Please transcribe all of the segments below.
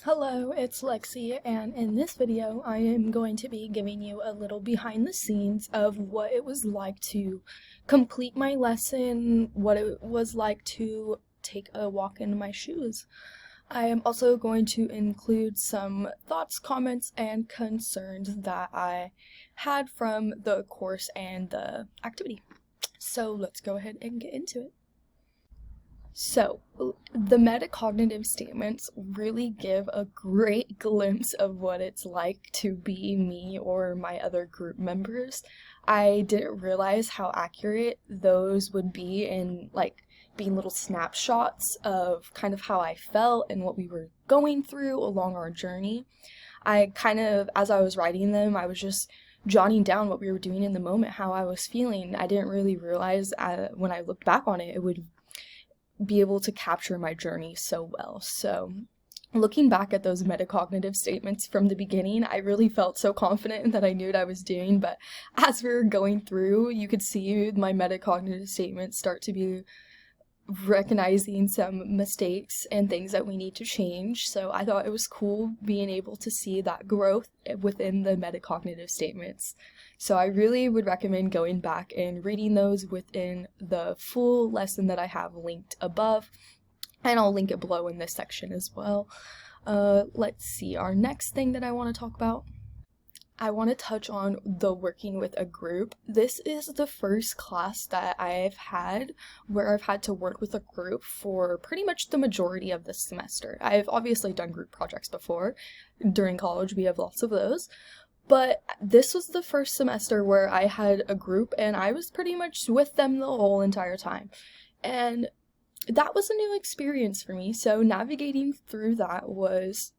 Hello, it's Lexi, and in this video I am going to be giving you a little behind the scenes of what it was like to complete my lesson, what it was like to take a walk in my shoes. I am also going to include some thoughts, comments, and concerns that I had from the course and the activity. So let's go ahead and get into it. So, the metacognitive statements really give a great glimpse of what it's like to be me or my other group members. I didn't realize how accurate those would be in being little snapshots of kind of how I felt and what we were going through along our journey. As I was writing them, I was just jotting down what we were doing in the moment, how I was feeling. I didn't really realize when I looked back on it, it would be able to capture my journey so well. So looking back at those metacognitive statements from the beginning, I really felt so confident that I knew what I was doing, but as we were going through, you could see my metacognitive statements start to be recognizing some mistakes and things that we need to change. So I thought it was cool being able to see that growth within the metacognitive statements. So I really would recommend going back and reading those within the full lesson that I have linked above, and I'll link it below in this section as well. Let's see, our next thing that I want to talk about, I want to touch on the working with a group. This is the first class that I've had where I've had to work with a group for pretty much the majority of the semester. I've obviously done group projects before. During college, we have lots of those. But this was the first semester where I had a group and I was pretty much with them the whole entire time. And that was a new experience for me. So navigating through that was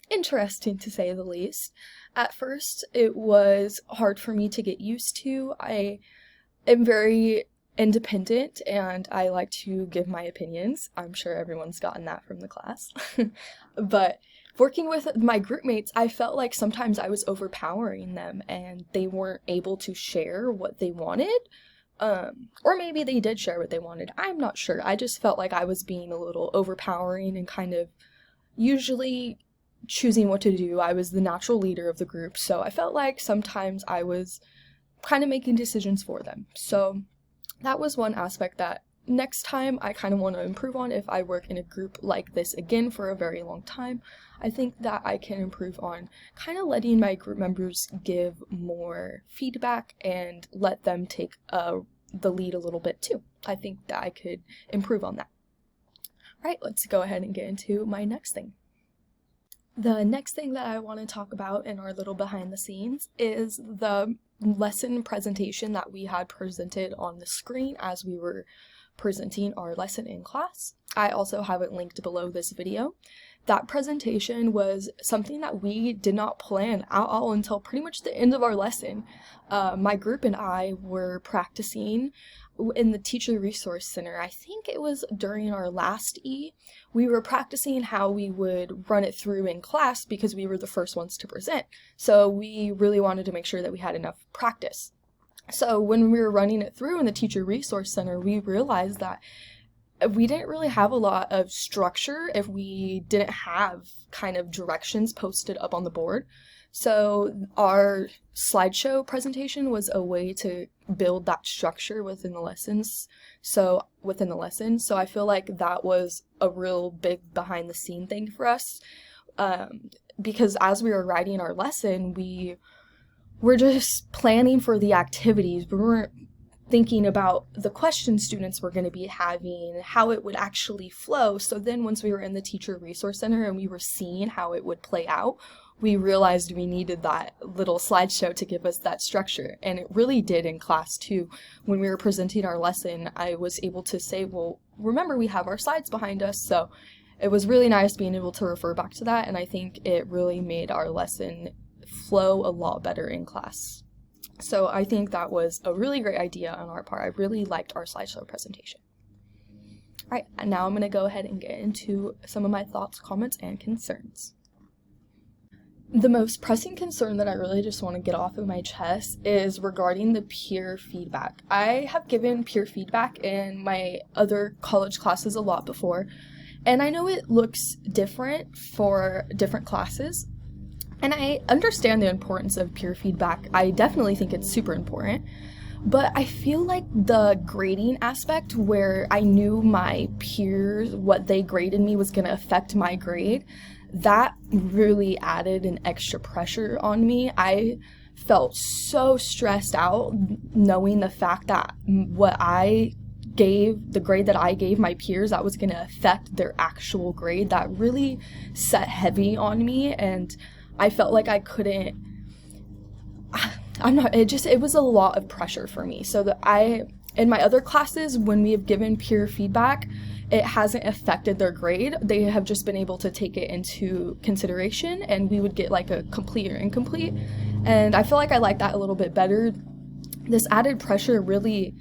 interesting, to say the least. At first, it was hard for me to get used to. I am very independent and I like to give my opinions. I'm sure everyone's gotten that from the class. But working with my group mates, I felt like sometimes I was overpowering them and they weren't able to share what they wanted. Or maybe they did share what they wanted. I'm not sure. I just felt like I was being a little overpowering and kind of usually choosing what to do. I was the natural leader of the group, so I felt like sometimes I was kind of making decisions for them. So that was one aspect that next time I kind of want to improve on. If I work in a group like this again for a very long time, I think that I can improve on kind of letting my group members give more feedback and let them take the lead a little bit too. I think that I could improve on that. All right, let's go ahead and get into my next thing. The next thing that I want to talk about in our little behind the scenes is the lesson presentation that we had presented on the screen as we were presenting our lesson in class. I also have it linked below this video. That presentation was something that we did not plan at all until pretty much the end of our lesson. My group and I were practicing in the Teacher Resource Center. I think it was during our last E. We were practicing how we would run it through in class because we were the first ones to present. So we really wanted to make sure that we had enough practice. So when we were running it through in the Teacher Resource Center, we realized that we didn't really have a lot of structure if we didn't have kind of directions posted up on the board. So our slideshow presentation was a way to build that structure within the lesson. So I feel like that was a real big behind the scene thing for us. Because as we were writing our lesson, we were just planning for the activities. We weren't thinking about the questions students were going to be having, how it would actually flow. So then once we were in the Teacher Resource Center and we were seeing how it would play out, we realized we needed that little slideshow to give us that structure. And it really did in class too. When we were presenting our lesson, I was able to say, well, remember we have our slides behind us. So it was really nice being able to refer back to that. And I think it really made our lesson flow a lot better in class. So I think that was a really great idea on our part. I really liked our slideshow presentation. All right, and now I'm going to go ahead and get into some of my thoughts, comments, and concerns. The most pressing concern that I really just want to get off of my chest is regarding the peer feedback. I have given peer feedback in my other college classes a lot before, And I know it looks different for different classes, and I understand the importance of peer feedback. I definitely think it's super important. But I feel like the grading aspect, where I knew my peers, what they graded me was going to affect my grade, that really added an extra pressure on me. I felt so stressed out knowing the fact that what I gave, the grade that I gave my peers, that was going to affect their actual grade. That really set heavy on me, and I felt like I couldn't, it was a lot of pressure for me. So that in my other classes, when we have given peer feedback, it hasn't affected their grade. They have just been able to take it into consideration, and we would get like a complete or incomplete. And I feel like I like that a little bit better. This added pressure really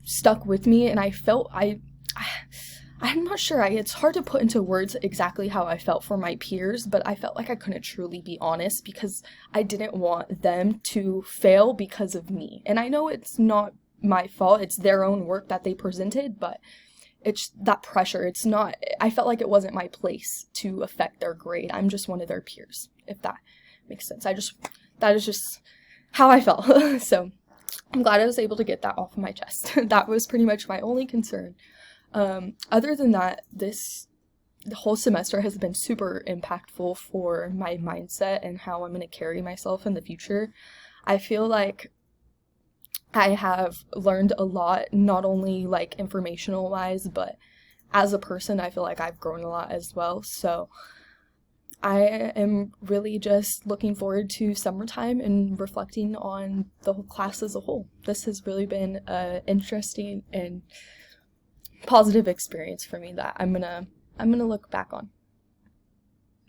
stuck with me, and I felt I'm not sure. It's hard to put into words exactly how I felt for my peers, but I felt like I couldn't truly be honest because I didn't want them to fail because of me. And I know it's not my fault. It's their own work that they presented, but it's that pressure. I felt like it wasn't my place to affect their grade. I'm just one of their peers, if that makes sense. That is just how I felt. So I'm glad I was able to get that off of my chest. That was pretty much my only concern. Other than that, the whole semester has been super impactful for my mindset and how I'm going to carry myself in the future. I feel like I have learned a lot, not only like informational wise, but as a person, I feel like I've grown a lot as well. So I am really just looking forward to summertime and reflecting on the whole class as a whole. This has really been an interesting and positive experience for me that I'm gonna look back on.